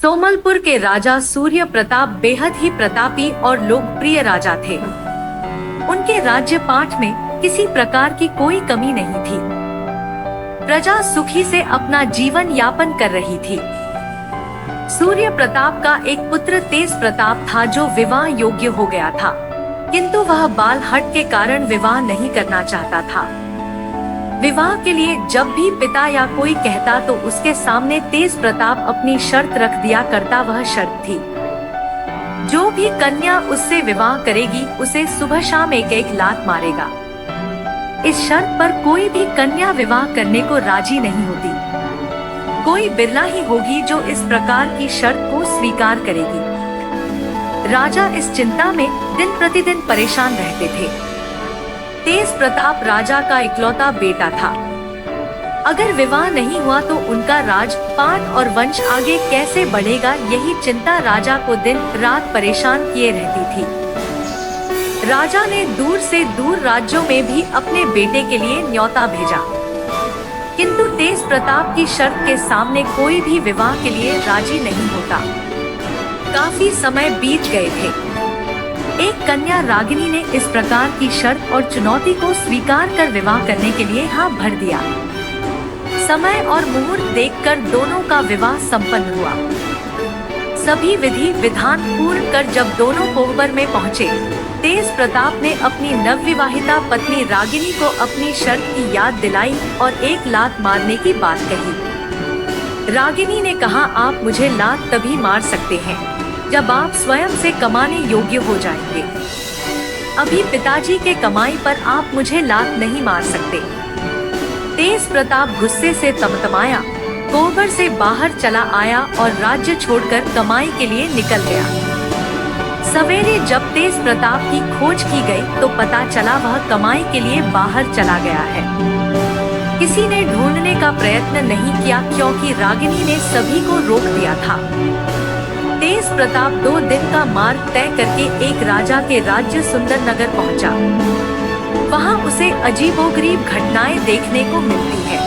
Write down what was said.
सोमलपुर के राजा सूर्य प्रताप बेहद ही प्रतापी और लोकप्रिय राजा थे। उनके राज्य पाठ में किसी प्रकार की कोई कमी नहीं थी। प्रजा सुखी से अपना जीवन यापन कर रही थी। सूर्य प्रताप का एक पुत्र तेज प्रताप था जो विवाह योग्य हो गया था, किंतु वह बाल हट के कारण विवाह नहीं करना चाहता था। विवाह के लिए जब भी पिता या कोई कहता तो उसके सामने तेज प्रताप अपनी शर्त रख दिया करता। वह शर्त थी, जो भी कन्या उससे विवाह करेगी उसे सुबह शाम एक लात मारेगा। इस शर्त पर कोई भी कन्या विवाह करने को राजी नहीं होती। कोई बिरला ही होगी जो इस प्रकार की शर्त को स्वीकार करेगी। राजा इस चिंता में दिन प्रतिदिन परेशान रहते थे। तेज प्रताप राजा का इकलौता बेटा था। अगर विवाह नहीं हुआ तो उनका राज पाठ और वंश आगे कैसे बढ़ेगा, यही चिंता राजा को दिन रात परेशान किए रहती थी। राजा ने दूर से दूर राज्यों में भी अपने बेटे के लिए न्योता भेजा, किंतु तेज प्रताप की शर्त के सामने कोई भी विवाह के लिए राजी नहीं होता। काफी समय बीत गए थे। एक कन्या रागिनी ने इस प्रकार की शर्त और चुनौती को स्वीकार कर विवाह करने के लिए हाँ भर दिया। समय और मुहूर्त देखकर दोनों का विवाह संपन्न हुआ। सभी विधि विधान पूर्ण कर जब दोनों कोहबर में पहुँचे, तेज प्रताप ने अपनी नवविवाहिता पत्नी रागिनी को अपनी शर्त की याद दिलाई और एक लात मारने की बात कही। रागिनी ने कहा, आप मुझे लात तभी मार सकते हैं जब आप स्वयं से कमाने योग्य हो जाएंगे। अभी पिताजी के कमाई पर आप मुझे लात नहीं मार सकते। तेज प्रताप गुस्से से तमतमाया, कोहबर से बाहर चला आया और राज्य छोड़कर कमाई के लिए निकल गया। सवेरे जब तेज प्रताप की खोज की गई तो पता चला वह कमाई के लिए बाहर चला गया है। किसी ने ढूंढने का प्रयत्न नहीं किया क्योंकि रागिनी ने सभी को रोक दिया था। तेज प्रताप 2 दिन का मार्ग तय करके एक राजा के राज्य सुंदरनगर पहुंचा। वहां उसे अजीबोगरीब घटनाएं देखने को मिलती है।